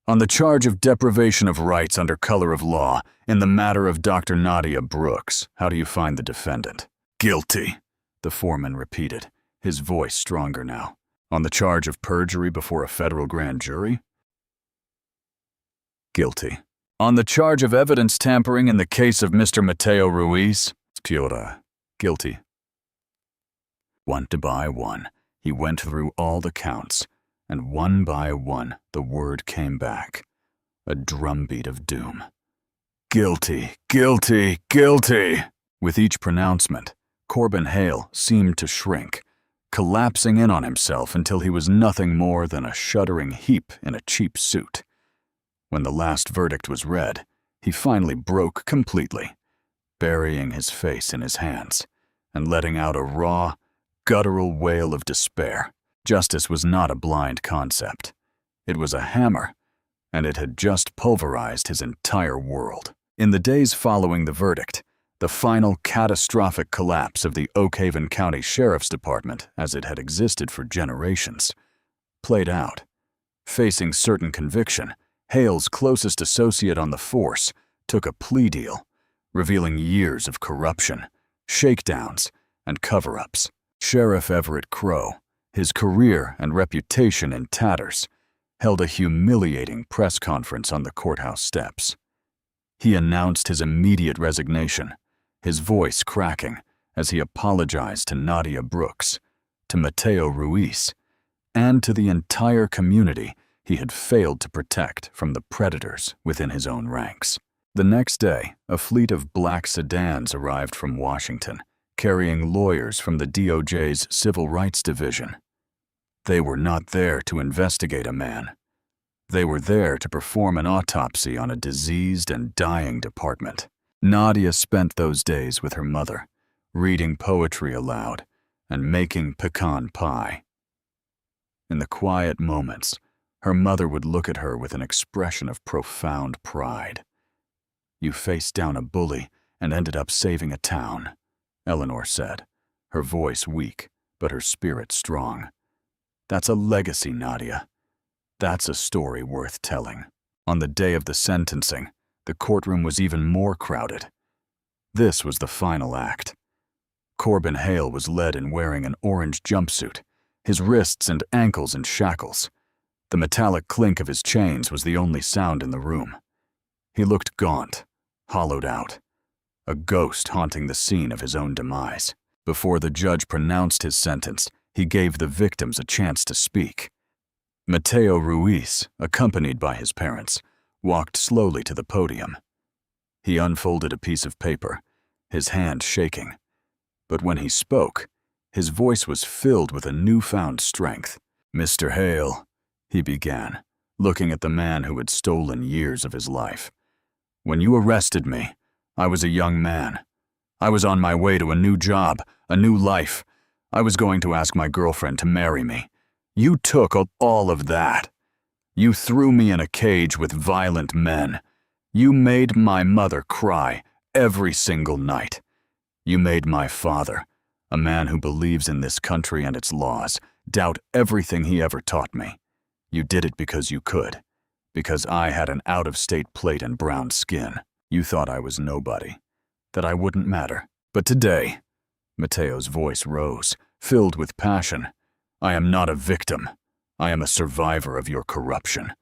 "On the charge of deprivation of rights under color of law in the matter of Dr. Nadia Brooks, how do you find the defendant?" "Guilty," the foreman repeated, his voice stronger now. "On the charge of perjury before a federal grand jury?" "Guilty." "On the charge of evidence tampering in the case of Mr. Mateo Ruiz?" "Piora." "Guilty." One by one, he went through all the counts, and one by one the word came back, a drumbeat of doom. "Guilty, guilty, guilty!" With each pronouncement, Corbin Hale seemed to shrink, collapsing in on himself until he was nothing more than a shuddering heap in a cheap suit. When the last verdict was read, he finally broke completely, burying his face in his hands and letting out a raw, guttural wail of despair. Justice was not a blind concept. It was a hammer, and it had just pulverized his entire world. In the days following the verdict, the final catastrophic collapse of the Oak Haven County Sheriff's Department, as it had existed for generations, played out. Facing certain conviction, Hale's closest associate on the force took a plea deal, revealing years of corruption, shakedowns, and cover-ups. Sheriff Everett Crow, his career and reputation in tatters, held a humiliating press conference on the courthouse steps. He announced his immediate resignation, his voice cracking as he apologized to Nadia Brooks, to Mateo Ruiz, and to the entire community he had failed to protect from the predators within his own ranks. The next day, a fleet of black sedans arrived from Washington, carrying lawyers from the DOJ's Civil Rights Division. They were not there to investigate a man. They were there to perform an autopsy on a diseased and dying department. Nadia spent those days with her mother, reading poetry aloud and making pecan pie. In the quiet moments, her mother would look at her with an expression of profound pride. "You faced down a bully and ended up saving a town," Eleanor said, her voice weak, but her spirit strong. "That's a legacy, Nadia. That's a story worth telling." On the day of the sentencing, the courtroom was even more crowded. This was the final act. Corbin Hale was led in wearing an orange jumpsuit, his wrists and ankles in shackles. The metallic clink of his chains was the only sound in the room. He looked gaunt, hollowed out, a ghost haunting the scene of his own demise. Before the judge pronounced his sentence, he gave the victims a chance to speak. Mateo Ruiz, accompanied by his parents, walked slowly to the podium. He unfolded a piece of paper, his hand shaking. But when he spoke, his voice was filled with a newfound strength. "Mr. Hale, he began, looking at the man who had stolen years of his life. "When you arrested me, I was a young man. I was on my way to a new job, a new life. I was going to ask my girlfriend to marry me. You took all of that. You threw me in a cage with violent men. You made my mother cry every single night. You made my father, a man who believes in this country and its laws, doubt everything he ever taught me. You did it because you could, because I had an out-of-state plate and brown skin. You thought I was nobody, that I wouldn't matter. But today," Mateo's voice rose, filled with passion, "I am not a victim. I am a survivor of your corruption,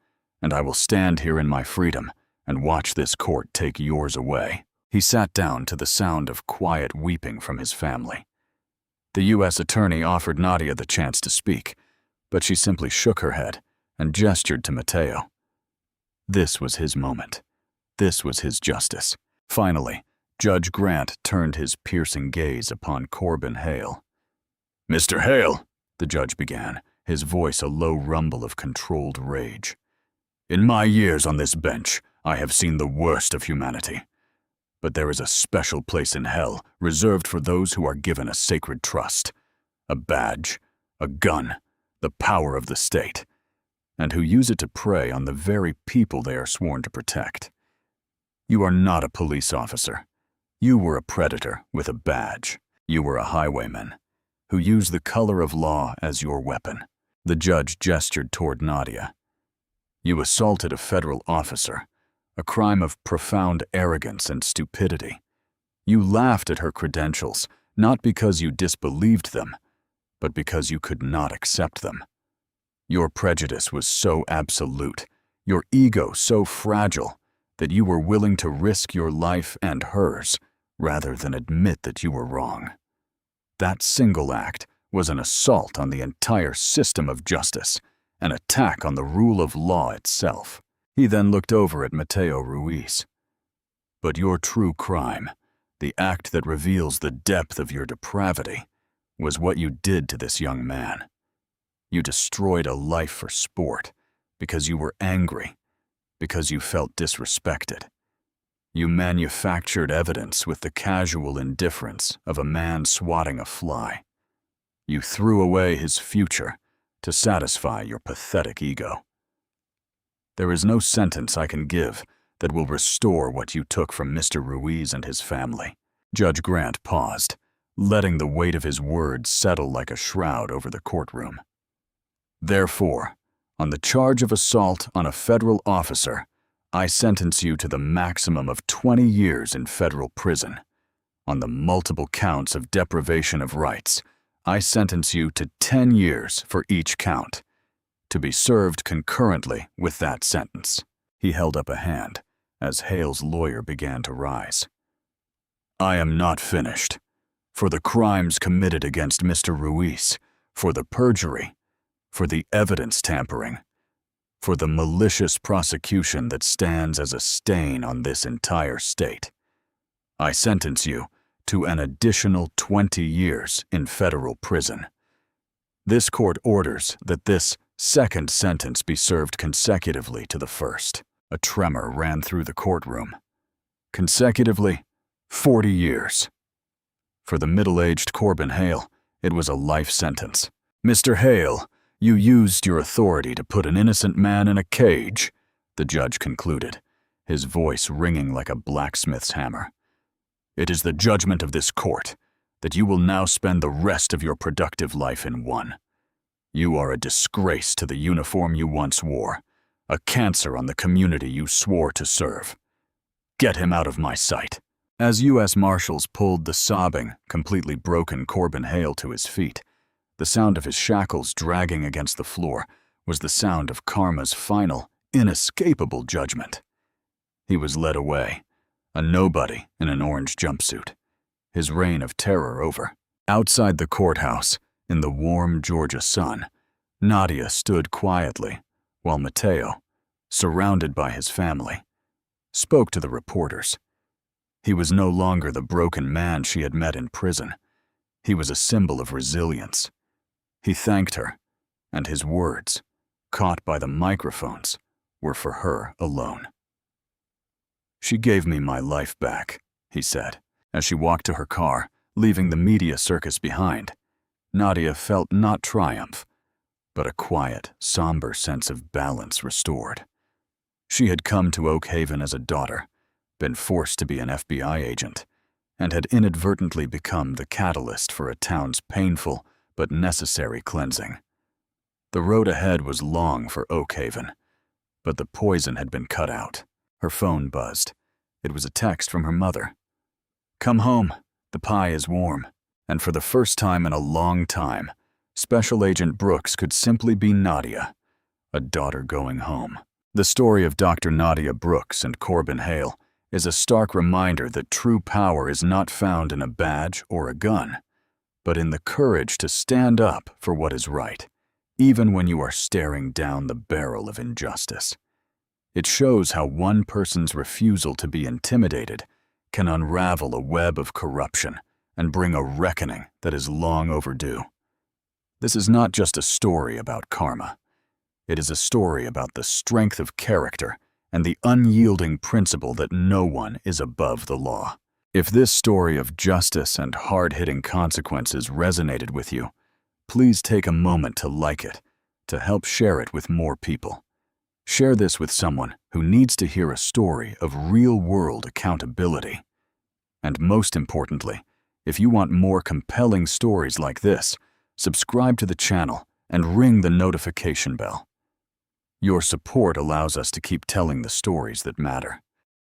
and I will stand here in my freedom and watch this court take yours away." He sat down to the sound of quiet weeping from his family. The U.S. attorney offered Nadia the chance to speak, but she simply shook her head and gestured to Mateo. This was his moment. This was his justice. Finally, Judge Grant turned his piercing gaze upon Corbin Hale. "Mr. Hale," the judge began, his voice a low rumble of controlled rage. "In my years on this bench, I have seen the worst of humanity. But there is a special place in hell reserved for those who are given a sacred trust, a badge, a gun, the power of the state, and who use it to prey on the very people they are sworn to protect. You are not a police officer. You were a predator with a badge. You were a highwayman who used the color of law as your weapon." The judge gestured toward Nadia. "You assaulted a federal officer, a crime of profound arrogance and stupidity. You laughed at her credentials, not because you disbelieved them, but because you could not accept them. Your prejudice was so absolute, your ego so fragile, that you were willing to risk your life and hers rather than admit that you were wrong. That single act was an assault on the entire system of justice, an attack on the rule of law itself." He then looked over at Mateo Ruiz. "But your true crime, the act that reveals the depth of your depravity, was what you did to this young man. You destroyed a life for sport, because you were angry, because you felt disrespected. You manufactured evidence with the casual indifference of a man swatting a fly. You threw away his future to satisfy your pathetic ego. There is no sentence I can give that will restore what you took from Mr. Ruiz and his family." Judge Grant paused, letting the weight of his words settle like a shroud over the courtroom. "Therefore, on the charge of assault on a federal officer, I sentence you to the maximum of 20 years in federal prison. On the multiple counts of deprivation of rights, I sentence you to 10 years for each count, to be served concurrently with that sentence." He held up a hand as Hale's lawyer began to rise. "I am not finished. For the crimes committed against Mr. Ruiz, for the perjury, for the evidence tampering, for the malicious prosecution that stands as a stain on this entire state, I sentence you to an additional 20 years in federal prison. This court orders that this second sentence be served consecutively to the first." A tremor ran through the courtroom. Consecutively, 40 years. For the middle-aged Corbin Hale, it was a life sentence. "Mr. Hale, you used your authority to put an innocent man in a cage," the judge concluded, his voice ringing like a blacksmith's hammer. "It is the judgment of this court that you will now spend the rest of your productive life in one. You are a disgrace to the uniform you once wore, a cancer on the community you swore to serve. Get him out of my sight." As U.S. Marshals pulled the sobbing, completely broken Corbin Hale to his feet, the sound of his shackles dragging against the floor was the sound of karma's final, inescapable judgment. He was led away, a nobody in an orange jumpsuit, his reign of terror over. Outside the courthouse, in the warm Georgia sun, Nadia stood quietly while Mateo, surrounded by his family, spoke to the reporters. He was no longer the broken man she had met in prison. He was a symbol of resilience. He thanked her, and his words, caught by the microphones, were for her alone. "She gave me my life back," he said, as she walked to her car, leaving the media circus behind. Nadia felt not triumph, but a quiet, somber sense of balance restored. She had come to Oak Haven as a daughter, been forced to be an FBI agent, and had inadvertently become the catalyst for a town's painful but necessary cleansing. The road ahead was long for Oak Haven, but the poison had been cut out. Her phone buzzed. It was a text from her mother. "Come home. The pie is warm." And for the first time in a long time, Special Agent Brooks could simply be Nadia, a daughter going home. The story of Dr. Nadia Brooks and Corbin Hale is a stark reminder that true power is not found in a badge or a gun, but in the courage to stand up for what is right, even when you are staring down the barrel of injustice. It shows how one person's refusal to be intimidated can unravel a web of corruption and bring a reckoning that is long overdue. This is not just a story about karma. It is a story about the strength of character and the unyielding principle that no one is above the law. If this story of justice and hard-hitting consequences resonated with you, please take a moment to like it, to help share it with more people. Share this with someone who needs to hear a story of real-world accountability. And most importantly, if you want more compelling stories like this, subscribe to the channel and ring the notification bell. Your support allows us to keep telling the stories that matter.